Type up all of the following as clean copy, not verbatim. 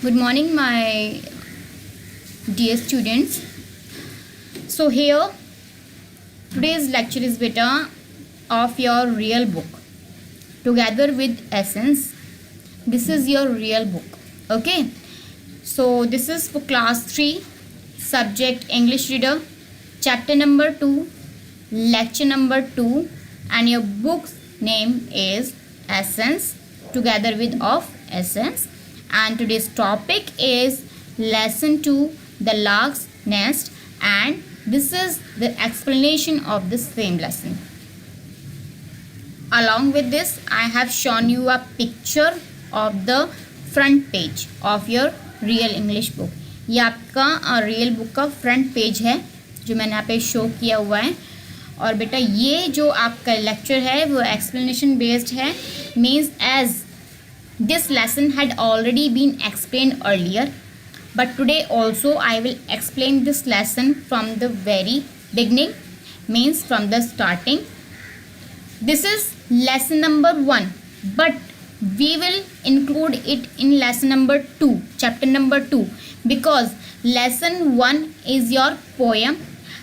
Good morning, my dear students. So here today's lecture is beta of your real book together with Essence. This is your real book. Okay. So this is for class 3 subject English reader, chapter number 2, lecture number 2, and your book's name is Essence together with of Essence. And today's topic is lesson 2, the lark's nest, and this is the explanation of the same lesson. Along with this, I have shown you a picture of the front page of your real English book. ये आपका real book का front page है जो मैंने यहाँ पे show किया हुआ है. और बेटा ये जो आपका लेक्चर है वो एक्सप्लेनेशन बेस्ड है. Means as this lesson had already been explained earlier, but today also I will explain this lesson from the very beginning, means from the starting. This is lesson number 1, but we will include it in lesson number 2, chapter number 2, because lesson 1 is your poem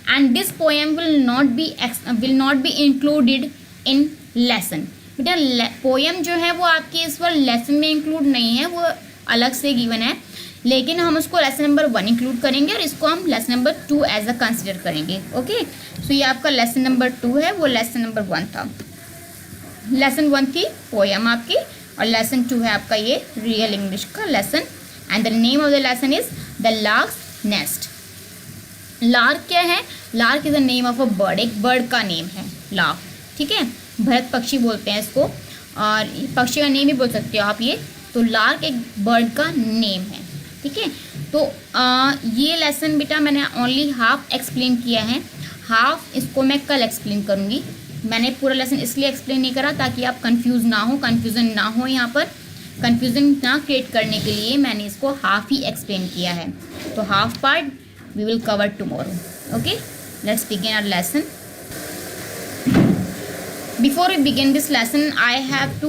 and this poem will not be included in lesson. बेटा poem जो है वो आपके इस बार lesson में include नहीं है, वो अलग से गिवन है, लेकिन हम उसको लेसन नंबर 1 इंक्लूड करेंगे और इसको हम lesson number 2 as a consider करेंगे. ओके. सो ये आपका लेसन नंबर 2 है, वो लेसन नंबर 1 था. लेसन 1 थी पोएम आपकी और लेसन 2 है आपका ये रियल इंग्लिश का lesson. And the name of the lesson is the lark's nest. Lark क्या है? Lark is the name of a bird. एक बर्ड का नेम है लार्क. ठीक है, भरत पक्षी बोलते हैं इसको और पक्षी का नेम ही बोल सकते हो आप ये. तो लार्क एक बर्ड का नेम है. ठीक है. तो ये लेसन बेटा मैंने ओनली हाफ एक्सप्लेन किया है, हाफ इसको मैं कल एक्सप्लेन करूँगी. मैंने पूरा लेसन इसलिए एक्सप्लेन नहीं करा ताकि आप कंफ्यूज ना हो, कन्फ्यूज़न ना हो. यहाँ पर कन्फ्यूज़न ना क्रिएट करने के लिए मैंने इसको हाफ ही एक्सप्लेन किया है. तो half part we will cover tomorrow. Okay, let's begin our lesson. Before we begin this lesson, I have to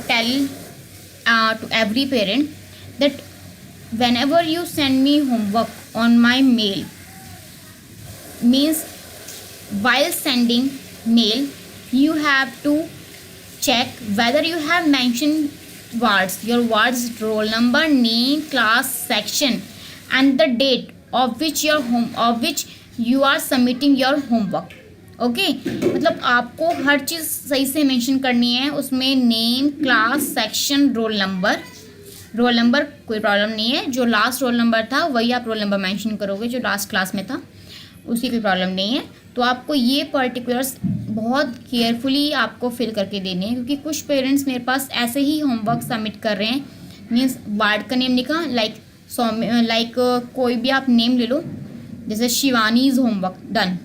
tell to every parent that whenever you send me homework on my mail, means while sending mail, you have to check whether you have mentioned words, your words, roll number, name, class, section, and the date of which you are submitting your homework. Okay. मतलब आपको हर चीज़ सही से mention करनी है उसमें. Name, class, section, roll number. Roll number कोई problem नहीं है, जो लास्ट रोल नंबर था वही आप रोल नंबर मेंशन करोगे, जो लास्ट क्लास में था उसकी कोई प्रॉब्लम नहीं है. तो आपको ये पर्टिकुलर्स बहुत केयरफुली आपको फिल करके देने हैं, क्योंकि कुछ पेरेंट्स मेरे पास ऐसे ही होमवर्क सबमिट कर रहे हैं. मीन्स वर्ड का नेम लिखा, लाइक कोई भी आप नेम ले लो, जैसे शिवानीज होमवर्क डन,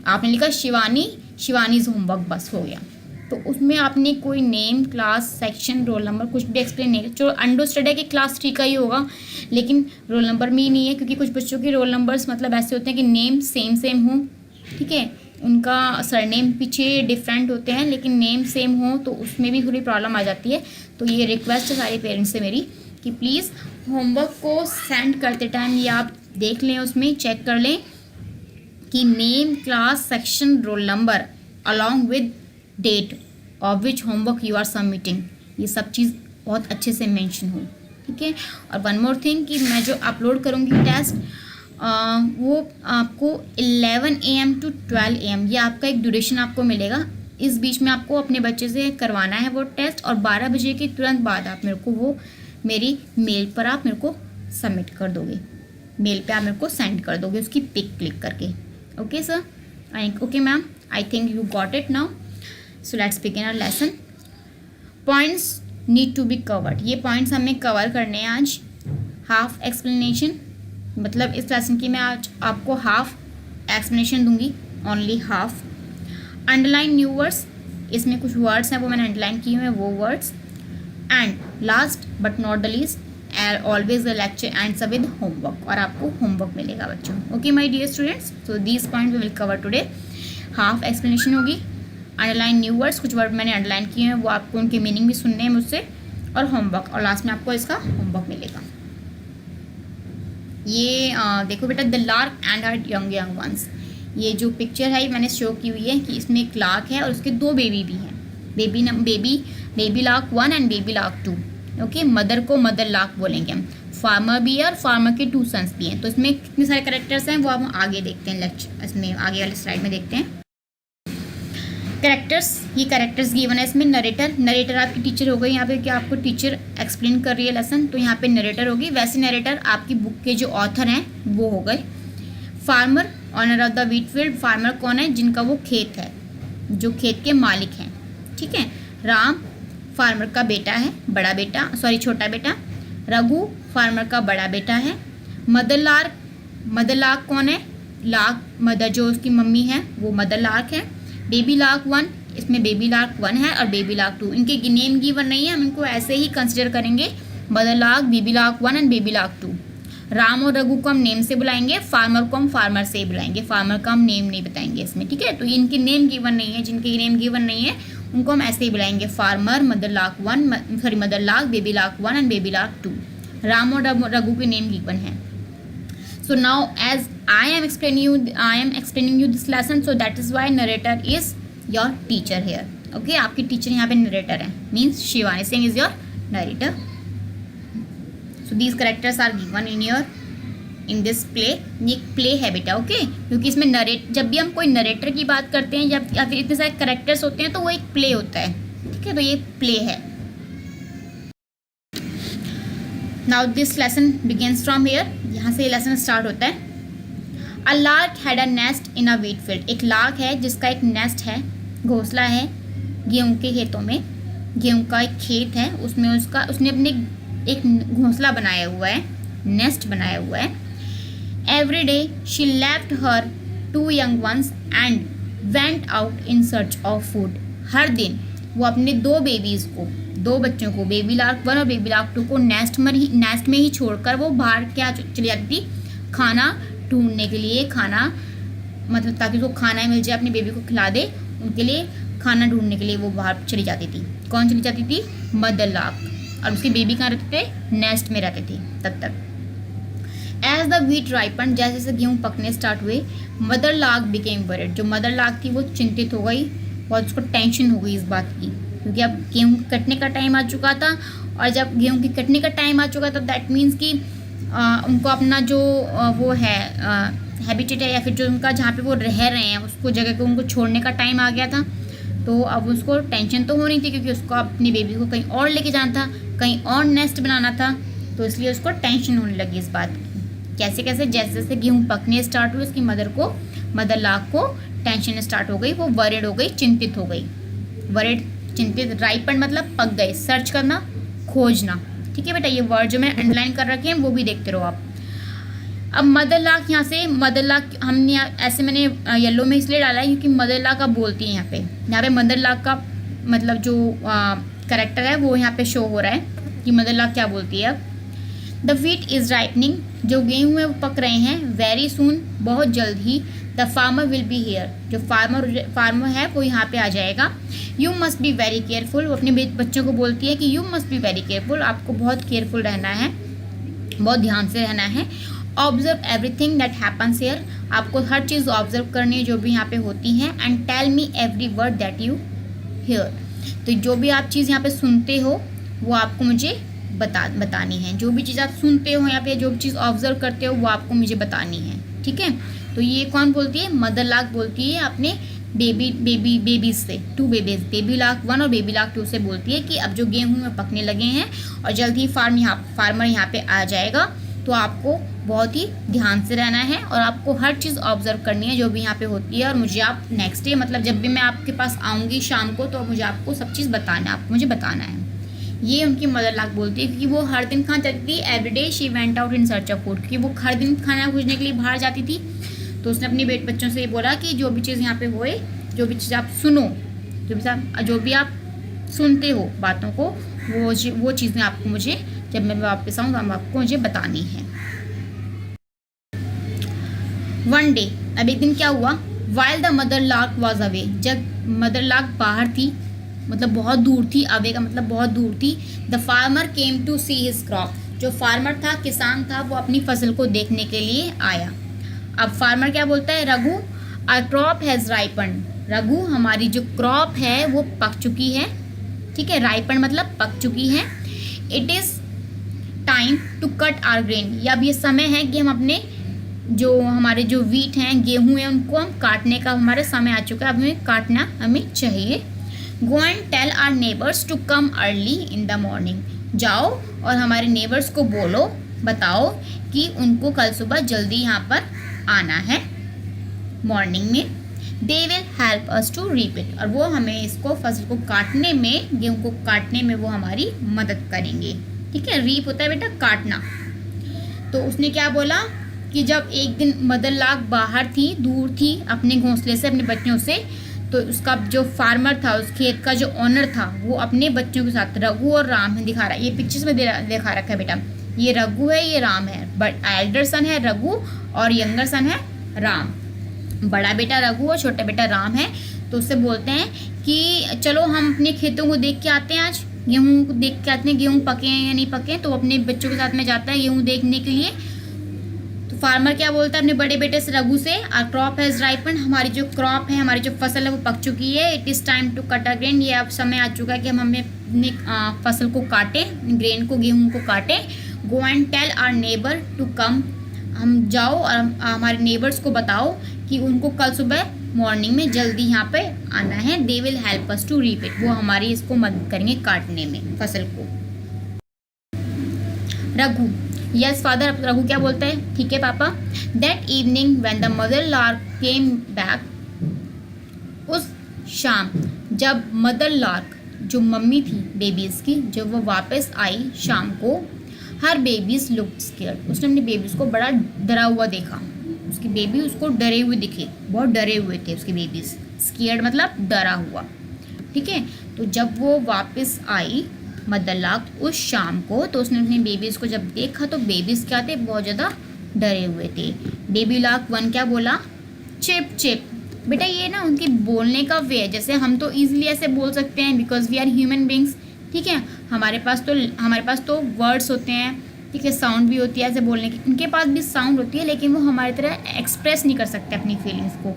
आपने लिखा शिवानीज होमवर्क, बस हो गया. तो उसमें आपने कोई name, class, section, roll number कुछ भी एक्सप्लेन नहीं किया. जो अंडरस्टूड है कि क्लास 3 का ही होगा, लेकिन रोल नंबर में ही नहीं है, क्योंकि कुछ बच्चों के रोल नंबर्स मतलब ऐसे होते हैं कि नेम सेम हो. ठीक है, उनका सरनेम पीछे डिफरेंट होते हैं लेकिन नेम सेम हो, तो उसमें भी थोड़ी प्रॉब्लम आ जाती है. तो ये रिक्वेस्ट है सारे पेरेंट्स से मेरी कि प्लीज़ होमवर्क को सेंड करते टाइम ये आप देख लें, उसमें चेक कर लें कि name, class, section, roll number along with date of which homework you are submitting, ये सब चीज़ बहुत अच्छे से मेंशन हो. ठीक है. और वन मोर थिंग कि मैं जो अपलोड करूँगी टेस्ट वो आपको 11 AM to 12 AM ये आपका एक ड्यूरेशन आपको मिलेगा. इस बीच में आपको अपने बच्चे से करवाना है वो टेस्ट, और 12 बजे के तुरंत बाद आप मेरे को वो मेरी मेल पर आप मेरे को सबमिट कर दोगे. मेल पे आप मेरे को सेंड कर दोगे उसकी पिक क्लिक करके. Okay sir, okay ma'am, I think you got it now. So let's begin our lesson. Points need to be covered. ये points हमें cover करने हैं आज. Half explanation, मतलब इस lesson की मैं आज आपको half explanation दूंगी, only half. Underline new words, इसमें कुछ words हैं वो मैंने underline किए हुए हैं, वो words. And last but not the least, always the lecture ends up with homework, और आपको homework मिलेगा बच्चों. Okay my dear students, so these point we will cover today. Half explanation होगी. अंडरलाइन न्यू वर्ड्स, कुछ word मैंने underline किए हैं वो आपको उनके मीनिंग भी सुनने हैं मुझसे, और होमवर्क, और लास्ट में आपको इसका होमवर्क मिलेगा। ये देखो बेटा, the lark and her young young ones. ये जो पिक्चर है मैंने शो की हुई है कि इसमें एक लार्क है और उसके 2 बेबी भी हैं। Baby lark 1 and baby lark 2। Okay, mother को मदर लार्क बोलेंगे हम। फार्मर भी है और फार्मर के 2 सन्स भी हैं। तो इसमें कितने सारे कैरेक्टर्स हैं वो हम आगे देखते हैं, लेक्चर इसमें आगे वाले स्लाइड में देखते हैं। कैरेक्टर्स, ये कैरेक्टर्स गिवन है इसमें। नरेटर आपकी टीचर हो गई यहाँ पे, कि आपको टीचर एक्सप्लेन कर रही है लेसन, तो यहाँ पे नरेटर होगी। वैसे नरेटर आपकी बुक के जो ऑथर हैं वो हो गए। Farmer, owner of the wheat field. Farmer कौन है? जिनका वो खेत है, जो खेत के मालिक हैं। ठीक है। राम फार्मर का बेटा है, बड़ा बेटा, सॉरी छोटा बेटा। रघु फार्मर का बड़ा बेटा है। मदर लार्क कौन है? लार्क, मदर जो उसकी मम्मी है वो मदर लार्क है। बेबी लार्क 1, इसमें बेबी लार्क 1 है और बेबी लार्क 2। इनके नेम गिवन नहीं है, हम इनको ऐसे ही कंसिडर करेंगे, mother lark, baby lark 1 and baby lark 2। Ram और रघु को हम नेम से बुलाएंगे, फार्मर को हम फार्मर से बुलाएंगे, फार्मर का हम नेम नहीं बताएंगे इसमें। ठीक है, तो इनके नेम गिवन नहीं है, जिनके नेम गिवन नहीं है उनको हम ऐसे ही बुलाएंगे, farmer, mother lark 1, mother lark, baby lark 1 and baby lark 2। Ram और रघु के नेम गिवन है। So now as I am explaining you this lesson, so that is why narrator is your teacher here. Okay, आपकी teacher यहाँ पे narrator है, means Shivani Singh is your narrator. So these characters are given in this play. ये play है बेटा, okay, क्योंकि इसमें जब भी हम कोई नरेटर की बात करते हैं या फिर इतने सारे करेक्टर्स होते हैं तो वो एक प्ले होता है। ठीक है, तो ये प्ले है। Now this lesson begins from here. यहाँ से लेसन स्टार्ट होता है। A lark had a nest in a wheat field. एक लार्क है जिसका एक नेस्ट है, घोंसला है गेहूं के खेतों में। गेहूं का एक खेत है, उसमें उसने अपने एक घोंसला बनाया हुआ है, नेस्ट बनाया हुआ है। Every day she left her 2 young ones and went out in search of food. हर दिन वो अपने 2 बेबीज़ को, 2 बच्चों को, बेबी लार्क 1 और बेबी लार्क 2 को नेस्ट में ही छोड़कर वो बाहर क्या चली जाती थी? खाना ढूंढने के लिए। खाना मतलब ताकि उसको खाना मिल जाए, अपने बेबी को खिला दे, उनके लिए खाना ढूंढने के लिए वो बाहर चली जाती थी। कौन चली जाती थी? Mother lark. और उसके बेबी कहाँ रहते थे? नेस्ट में रहते थे तब तक। एज द व्हीट राइपन, जैसे जैसे गेहूँ पकने स्टार्ट हुए, मदर लार्क बिकेम वरीड। जो मदर लार्क थी वो चिंतित हो गई, बहुत उसको टेंशन हो गई इस बात की, क्योंकि अब गेहूँ कटने का टाइम आ चुका था। और जब गेहूँ की कटने का टाइम आ चुका था, दैट मीन्स कि उनको अपना जो वो है हैबिटेट है, या फिर जो उनका जहाँ पे वो रह रहे हैं उसको जगह को उनको छोड़ने का टाइम आ गया था। तो अब उसको टेंशन तो होनी थी, क्योंकि उसको अपनी बेबी को कहीं और लेके जाना था, कहीं और नेस्ट बनाना था, तो इसलिए उसको टेंशन होने लगी इस बात की। कैसे जैसे जैसे गेहूँ पकने स्टार्ट हुए, उसकी मदर लार्क को टेंशन स्टार्ट हो गई, वो वरिड हो गई, चिंतित हो गई। वरिड, चिंतित। राइपन मतलब पक गए, सर्च करना, खोजना। ठीक है बेटा, ये वर्ड जो मैं अंडरलाइन कर रखे हैं वो भी देखते रहो आप। अब मदर लार्क, यहाँ से मदर लार्क हमने ऐसे मैंने येलो में इसलिए डाला है क्योंकि मदर लार्क आप बोलती है यहाँ पे मदर लार्क का मतलब जो करेक्टर है वो यहाँ पे शो हो रहा है कि मदर लार्क क्या बोलती है। अब द व्हीट इज़ राइपनिंग, जो गेहूँ है वो पक रहे हैं। वेरी सून, बहुत जल्द ही। The farmer will be here, जो फार्मर है वो यहाँ पे आ जाएगा। You must be very careful, वो अपने बच्चों को बोलती है कि you must be very careful, आपको बहुत केयरफुल रहना है, बहुत ध्यान से रहना है। Observe everything that happens here, आपको हर चीज़ ऑब्जर्व करनी है जो भी यहाँ पे होती है। And tell me every word that you hear, तो जो भी आप चीज़ यहाँ पे सुनते हो वो आपको मुझे बतानी है। जो भी चीज़ आप सुनते हो यहाँ पे, जो भी चीज़ ऑब्जर्व करते हो वो आपको मुझे बतानी है। ठीक है, तो ये कौन बोलती है? मदर लार्क बोलती है अपने बेबीज से, 2 बेबीज, बेबी लार्क 1 और बेबी लार्क 2 से बोलती है कि अब जो गेहूँ में पकने लगे हैं और जल्द ही फार्मर यहाँ पे आ जाएगा, तो आपको बहुत ही ध्यान से रहना है और आपको हर चीज़ ऑब्जर्व करनी है जो भी यहाँ पे होती है। और मुझे आप नेक्स्ट डे, मतलब जब भी मैं आपके पास आऊँगी शाम को, तो मुझे आपको सब चीज़ बताना है, आपको मुझे बताना है। ये उनकी मदर लार्क बोलती है, क्योंकि वो हर दिन कहाँ जाती थी? Everyday she went out in search of food, क्योंकि वो हर दिन खाना खोजने के लिए बाहर जाती थी। तो उसने अपने बच्चों से ये बोला कि जो भी चीज़ यहाँ पे होए, जो भी चीज़ आप सुनो, जो भी आप सुनते हो बातों को, वो चीज़ें आपको मुझे, जब मैं वापस आऊँ तो आपको मुझे बतानी है। वन डे, अब एक दिन क्या हुआ? While the mother lark was away, जब मदर लार्क बाहर थी, मतलब बहुत दूर थी, अवे का मतलब बहुत दूर थी। The farmer came to see his crop, जो फार्मर था, किसान था, वो अपनी फसल को देखने के लिए आया। अब फार्मर क्या बोलता है, Raghu our crop has ripen, Raghu हमारी जो क्रॉप है वो पक चुकी है, ठीक है, राइपन मतलब पक चुकी है। It is time to cut our grain, या अब ये समय है कि हम अपने जो हमारे जो वीट हैं, गेहूँ हैं, उनको हम काटने का हमारा समय आ चुका है, अब हमें काटना हमें चाहिए। Go and tell our neighbours to come early in the morning, जाओ और हमारे नेबर्स को बोलो, बताओ कि उनको कल सुबह जल्दी यहाँ पर आना है मॉर्निंग में। They will help us to reap it, और वो हमें इसको फसल को काटने में, गेहूँ को काटने में वो हमारी मदद करेंगे, ठीक है। रीप होता है बेटा काटना। तो उसने क्या बोला कि जब एक दिन मदर लार्क बाहर थी, दूर थी अपने घोंसले से, अपने बच्चों से, तो उसका जो फार्मर था, उस खेत का जो ऑनर था, वो अपने बच्चों के साथ, रघु और राम है दिखा रहा है, ये पिक्चर्स में दिखा रखा है बेटा, ये रघु है, ये राम है, बट एल्डर सन है रघु और यंगर सन है राम, बड़ा बेटा रघु और छोटा बेटा राम है। तो उससे बोलते हैं कि चलो हम अपने खेतों को देख के आते हैं, आज गेहूँ को देख के आते हैं, गेहूँ पके हैं या नहीं पके। तो अपने बच्चों के साथ में जाता है गेहूँ देखने के लिए। तो फार्मर क्या बोलता है अपने बड़े बेटे से, रघु से, आवर क्रॉप हैज़ राइपन, हमारी जो क्रॉप है, हमारी जो फसल है वो पक चुकी है। It is time to cut a grain, ये अब समय आ चुका है कि हम अपने फसल को काटें, ग्रेन को, गेहूँ को काटें। Go and tell our neighbour to come, हम जाओ और हमारे नेबर्स को बताओ कि उनको कल सुबह मॉर्निंग में जल्दी यहाँ पे आना है। They will help us to reap it, वो हमारी इसको मदद करेंगे काटने में फसल को। रघु, यस फादर, रघु क्या बोलता है, ठीक है पापा। That evening when the mother lark came back, उस शाम जब मदर लार्क, जो मम्मी थी बेबीज़ की, जब वो वापस आई शाम को, हर बेबीज़ लुक्ड स्केयर्ड, उसने अपने बेबीज़ को बड़ा डरा हुआ देखा, उसकी बेबी उसको डरे हुए दिखे, बहुत डरे हुए थे उसके बेबीज़, स्केयर्ड मतलब डरा हुआ, ठीक है। तो जब वो वापस आई मदर लार्क उस शाम को, तो उसने अपने बेबीज़ को जब देखा तो बेबीज़ क्या थे, बहुत ज़्यादा डरे हुए थे। बेबी लार्क वन क्या बोला, चिप चिप, बेटा ये ना उनकी बोलने का वे है, जैसे हम तो ईजिली ऐसे बोल सकते हैं because we are human beings, ठीक है, हमारे पास तो वर्ड्स होते हैं, ठीक है, साउंड भी होती है ऐसे बोलने की, उनके पास भी साउंड होती है, लेकिन वो हमारी तरह एक्सप्रेस नहीं कर सकते अपनी फीलिंग्स को।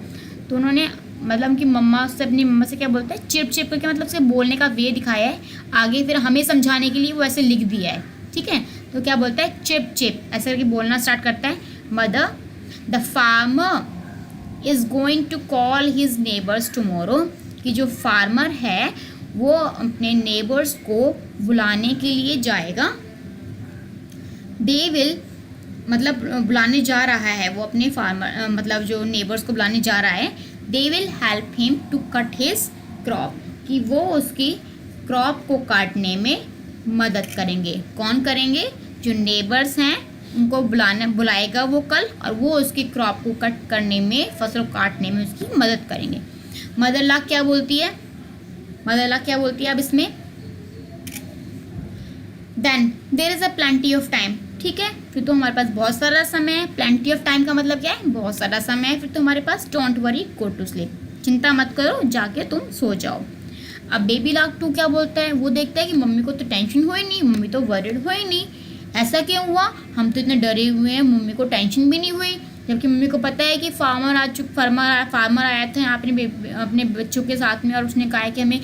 तो उन्होंने मतलब उनकी मम्मा से, अपनी मम्मा से क्या बोलते हैं, चिप चिप करके, मतलब उसके बोलने का वे दिखाया है, आगे फिर हमें समझाने के लिए वो ऐसे लिख दिया है, ठीक है। तो क्या बोलता है, चिप चिप, ऐसे करके बोलना स्टार्ट करता है। Mother, the farmer is going to call his neighbours tomorrow, कि जो फार्मर है वो अपने नेबर्स को बुलाने के लिए जाएगा। दे विल, मतलब बुलाने जा रहा है वो अपने फार्मर, मतलब जो नेबर्स को बुलाने जा रहा है। They will help him to cut his crop, कि वो उसकी क्रॉप को काटने में मदद करेंगे। कौन करेंगे, जो नेबर्स हैं उनको बुलाएगा वो कल, और वो उसकी क्रॉप को कट करने में, फसल काटने में उसकी मदद करेंगे। मदर लार्क क्या बोलती है, अब इसमें, then there is a plenty of time, ठीक है, फिर तो हमारे पास बहुत सारा समय है। प्लेंटी ऑफ टाइम का मतलब क्या है, बहुत सारा समय है फिर तो हमारे पास। Don't worry, go to sleep, चिंता मत करो, जाके तुम सो जाओ। अब बेबी लार्क टू क्या बोलता है, वो देखता है कि मम्मी को तो टेंशन हो ही नहीं, मम्मी तो वरिड हो ही नहीं, ऐसा क्यों हुआ, हम तो इतने डरे हुए हैं, मम्मी को टेंशन भी नहीं हुई, जबकि मम्मी को पता है कि फार्मर आया था अपने बच्चों के साथ में, और उसने कहा है कि हमें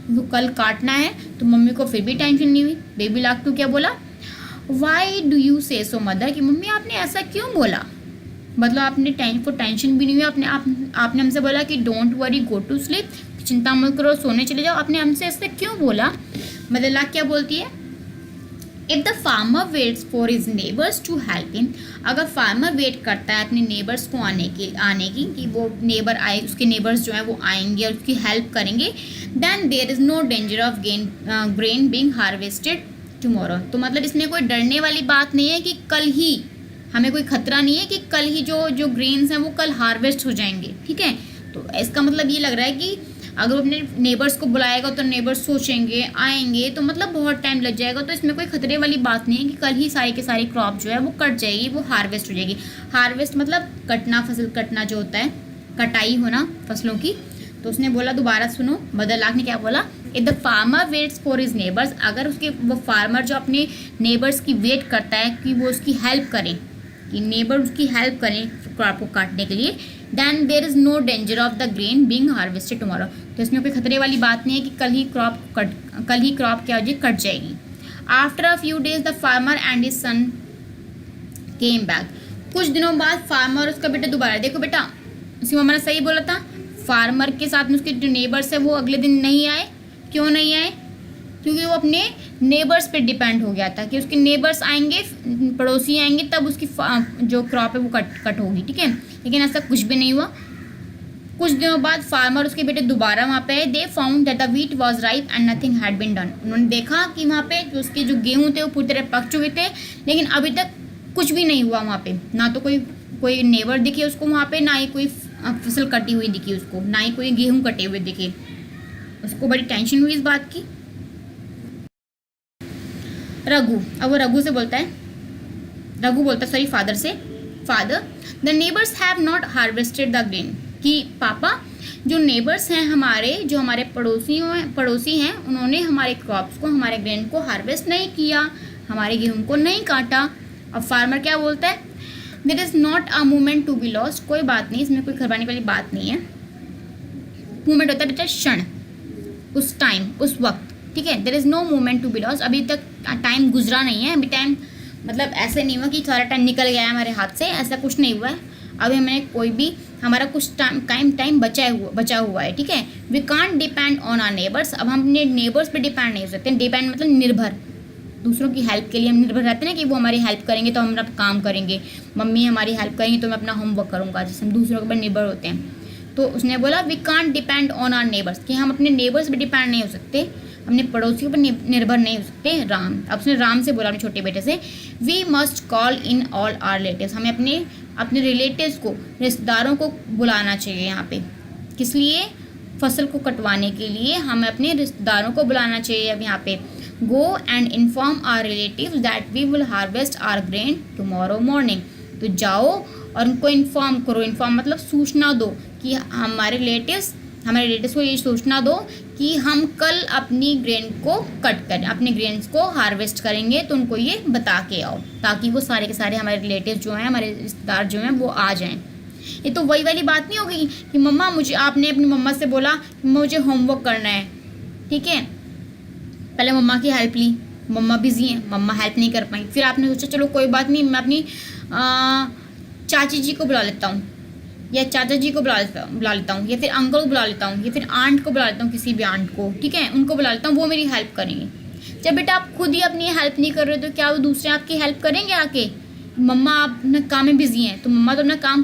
वो कल काटना है, तो मम्मी को फिर भी टेंशन नहीं हुई। बेबी लार्क टू क्या बोला, वाई डू यू से सो मदर, कि मम्मी आपने ऐसा क्यों बोला, मतलब आपने टेंशन भी नहीं हुई, आपने हमसे बोला कि don't worry, go to sleep, चिंता मत करो, सोने चले जाओ, आपने हमसे ऐसा क्यों बोला। मदर लार्क क्या बोलती है, if the farmer waits for his neighbours to help him, अगर फार्मर वेट करता है अपने नेबर्स को आने की कि वो नेबर आए, उसके नेबर्स जो है वो आएंगे और उसकी हेल्प करेंगे, then there is no danger of grain being harvested tomorrow. तो मतलब इसमें कोई डरने वाली बात नहीं है कि कल ही, हमें कोई खतरा नहीं है कि कल ही जो ग्रेन्स हैं वो कल हार्वेस्ट हो जाएंगे, ठीक है। तो इसका मतलब ये लग रहा है कि अगर अपने नेबर्स को बुलाएगा तो नेबर्स सोचेंगे, आएंगे, तो मतलब बहुत टाइम लग जाएगा, तो इसमें कोई खतरे वाली बात नहीं है कि कल ही सारी की सारी क्रॉप जो है वो कट जाएगी, वो हार्वेस्ट हो जाएगी। हार्वेस्ट मतलब कटना, फसल कटना जो होता है, कटाई होना फसलों की। तो उसने बोला, दोबारा सुनो, मदर लार्क ने क्या बोला, if the farmer waits for his neighbours, अगर उसके वो फार्मर जो अपने नेबर्स की वेट करता है कि वो उसकी हेल्प करें, कि नेबर उसकी हेल्प करें क्रॉप को काटने के लिए, then there is no danger of the grain being harvested tomorrow, तो इसमें कोई खतरे वाली बात नहीं है कि कल ही क्रॉप क्या हो जाए, कट जाएगी। After a few days the farmer and his son came back, कुछ दिनों बाद फार्मर और उसका बेटा दोबारा, देखो बेटा उसकी मम्मा ने सही बोला था, फार्मर के साथ में उसके जो नेबर्स है वो अगले दिन नहीं आए। क्यों नहीं आए? क्योंकि वो अपने नेबर्स पे डिपेंड हो गया था कि उसके नेबर्स आएंगे, पड़ोसी आएंगे, तब उसकी जो क्रॉप है वो कट होगी, ठीक है। लेकिन ऐसा कुछ भी नहीं हुआ। कुछ दिनों बाद फार्मर और उसके बेटे दोबारा वहाँ पे आए। They found that the wheat was ripe and nothing had been done, उन्होंने देखा कि वहाँ पे उसके जो गेहूँ थे वो पूरी तरह पक चुके थे, लेकिन अभी तक कुछ भी नहीं हुआ वहाँ पे, ना तो कोई नेबर दिखे उसको वहाँ पे, ना ही कोई फसल कटी हुई दिखी उसको, ना ही कोई गेहूँ कटे हुए दिखे। उसको बड़ी टेंशन हुई इस बात की। रघु, अब वो रघु से बोलता है, रघु बोलता है सॉरी फादर से, father the neighbours have not harvested the grain, कि पापा जो नेबर्स हैं हमारे, जो हमारे पड़ोसी हैं, उन्होंने हमारे क्रॉप्स को, हमारे ग्रेन को हार्वेस्ट नहीं किया, हमारे गेहूँ को नहीं काटा। अब फार्मर क्या बोलता है, there is not a moment to be lost, कोई बात नहीं, इसमें कोई घबराने वाली बात नहीं है। मोमेंट होता है बेटा क्षण, उस टाइम, उस वक्त, ठीक है। There is no moment to be lost, अभी तक टाइम गुजरा नहीं है, अभी टाइम मतलब ऐसे नहीं हुआ कि सारा टाइम निकल गया है हमारे हाथ से, ऐसा कुछ नहीं हुआ है। अभी हमें कोई भी, हमारा कुछ टाइम बचा हुआ है, ठीक है। We can't depend on our neighbours, अब हम अपने नेबर्स पे डिपेंड नहीं हो सकते। डिपेंड मतलब निर्भर, दूसरों की हेल्प के लिए हम निर्भर रहते हैं ना, कि वो हमारी हेल्प करेंगे तो हम अपना काम करेंगे, मम्मी हमारी हेल्प करेंगी तो मैं अपना होमवर्क करूँगा, जैसे हम दूसरों के ऊपर निर्भर होते हैं। तो उसने बोला we can't depend on our neighbours, कि हम अपने नेबर्स पे डिपेंड नहीं हो सकते, अपने पड़ोसियों पर निर्भर नहीं हो सकते। राम, अब उसने राम से बोला अपने छोटे बेटे से, we must call in all our relatives, हमें अपने रिलेटिव्स को, रिश्तेदारों को बुलाना चाहिए यहाँ पे। किस लिए? फसल को कटवाने के लिए हमें अपने रिश्तेदारों को बुलाना चाहिए। अब यहाँ पे go and inform our relatives that we will harvest our grain tomorrow morning, तो जाओ और उनको इन्फॉर्म करो, इन्फॉर्म मतलब सूचना दो, कि हमारे रिलेटिव्स को ये सूचना दो कि हम कल अपनी ग्रेन को कट करें, अपने ग्रेन्स को हार्वेस्ट करेंगे, तो उनको ये बता के आओ, ताकि वो सारे के सारे हमारे रिलेटिव जो हैं, हमारे रिश्तेदार जो हैं, वो आ जाएं। ये तो वही वाली बात नहीं हो गई कि मम्मा आपने अपनी मम्मा से बोला मुझे होमवर्क करना है, ठीक है, पहले मम्मा की हेल्प ली, मम्मा बिजी हैं, मम्मा हेल्प नहीं कर पाई, फिर आपने सोचा चलो कोई बात नहीं, मैं अपनी चाची जी को बुला लेता हूँ, या चाचा जी को बुला लेता हूँ, या फिर अंकल को बुला लेता हूँ, या फिर आंट को बुला लेता हूँ, किसी भी आंट को, ठीक है, उनको बुला लेता हूँ, वो मेरी हेल्प करेंगे। जब बेटा आप खुद ही अपनी हेल्प नहीं कर रहे तो क्या वो दूसरे आपकी हेल्प करेंगे आके? मम्मा आप अपने काम में बिजी हैं, तो मम्मा तो अपना काम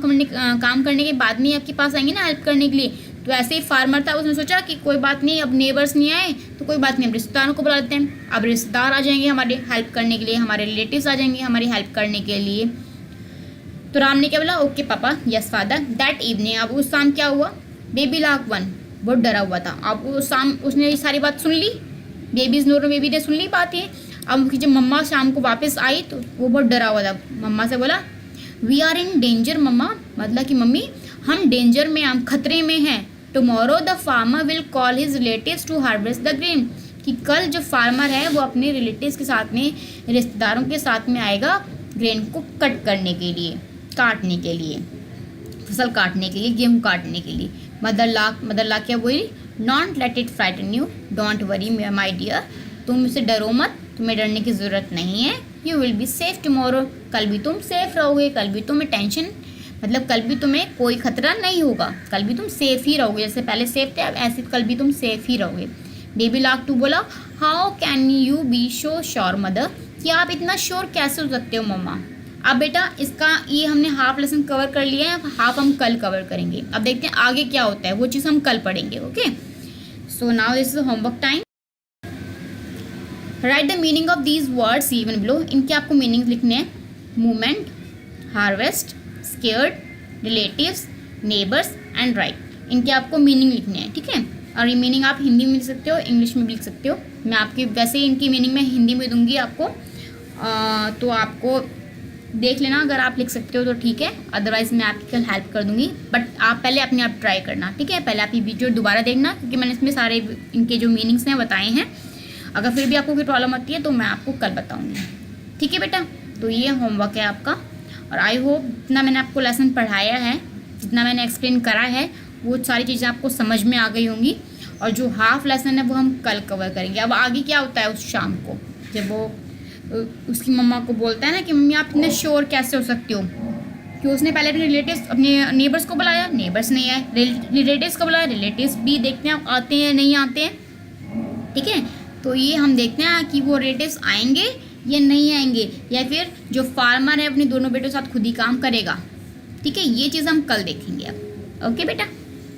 करने के बाद में आपके पास आएंगे ना हेल्प करने के लिए। तो ऐसे ही फार्मर था, उसने सोचा कि कोई बात नहीं, अब नेबर्स नहीं आए तो कोई बात नहीं, अब रिश्तेदारों को बुला लेते हैं। अब रिश्तेदार आ जाएंगे हमारे हेल्प करने के लिए, हमारे रिलेटिव्स आ जाएंगे हमारी हेल्प करने के लिए। तो राम ने क्या बोला, ओके पापा, यस फादर। दैट इवनिंग, अब उस शाम क्या हुआ, बेबी लार्क वन बहुत डरा हुआ था। अब उस शाम उसने ये सारी बात सुन ली, बेबी ने सुन ली बात ये। अब उनकी जब मम्मा शाम को वापस आई तो वो बहुत डरा हुआ था। मम्मा से बोला वी आर इन डेंजर मम्मा, मतलब कि मम्मी हम डेंजर में, हम खतरे में हैं। Tomorrow the farmer will call his relatives to harvest the grain, कि कल जो फार्मर है वो अपने रिलेटिव्स के साथ में, रिश्तेदारों के साथ में आएगा ग्रेन को कट करने के लिए, काटने के लिए, फसल काटने के लिए, गेहूँ काटने के लिए। मदर लाक क्या बोली, don't let it frighten you, don't worry my dear, तुम इसे डरो मत, तुम्हें डरने की ज़रूरत नहीं है। You will be safe tomorrow, कल भी तुम सेफ रहोगे, कल भी तुम्हें टेंशन, मतलब कल भी तुम्हें कोई खतरा नहीं होगा, कल भी तुम सेफ ही रहोगे, जैसे पहले सेफ थे अब ऐसे कल भी तुम सेफ ही रहोगे। बेबी लार्क टू बोला how can you be so sure mother, कि आप इतना श्योर कैसे हो सकते हो मम्मा। अब बेटा इसका ये हमने हाफ लेसन कवर कर लिया है, हाफ हम कल कवर करेंगे। अब देखते हैं आगे क्या होता है, वो चीज़ हम कल पढ़ेंगे। Okay, so now this is homework time. Right the meaning of these words given below, इनके आपको मीनिंग लिखने हैं। Movement, harvest, scared, relatives, neighbours and right, इनके आपको मीनिंग लिखने हैं, ठीक है। और ये मीनिंग आप हिंदी में लिख सकते हो, इंग्लिश में भी लिख सकते हो। मैं आपकी वैसे ही इनकी मीनिंग में हिंदी में दूंगी आपको, तो आपको देख लेना, अगर आप लिख सकते हो तो ठीक है, अदरवाइज़ मैं आपकी कल हेल्प कर दूँगी। बट आप पहले अपने आप ट्राई करना, ठीक है। पहले आप ये वीडियो दोबारा देखना, क्योंकि मैंने इसमें सारे इनके जो मीनिंग्स हैं बताए हैं। अगर फिर भी आपको कोई प्रॉब्लम आती है तो मैं आपको कल बताऊँगी, ठीक है बेटा। तो ये होमवर्क है आपका, और आई होप जितना मैंने आपको लेसन पढ़ाया है, जितना मैंने एक्सप्लेन करा है, वो सारी चीज़ें आपको समझ में आ गई होंगी। और जो हाफ लेसन है वो हम कल कवर करेंगे। अब आगे क्या होता है, उस शाम को जब वो उसकी मम्मा को बोलता है ना कि मम्मी आप इतने श्योर कैसे हो सकती हो, कि उसने पहले अपने रिलेटिव्स, अपने नेबर्स को बुलाया, नेबर्स नहीं आए, रिलेटिव्स को बुलाया, रिलेटिव्स भी देखते हैं आते हैं नहीं आते हैं, ठीक है। तो ये हम देखते हैं कि वो रिलेटिव्स आएंगे या नहीं आएंगे, या फिर जो फार्मर है अपने दोनों बेटों के साथ खुद ही काम करेगा, ठीक है। ये चीज़ हम कल देखेंगे अब। ओके बेटा,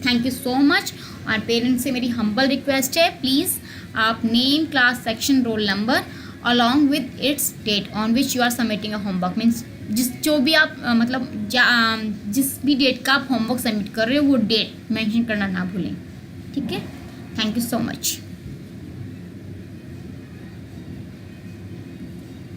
थैंक यू सो मच। और पेरेंट्स से मेरी हम्बल रिक्वेस्ट है, प्लीज़ आप name, class, section, roll number along with its date on which you are submitting a homework, means जो भी आप जिस भी डेट का आप होमवर्क सबमिट कर रहे हो वो डेट मेंशन करना ना भूलें, ठीक है। Thank you so much.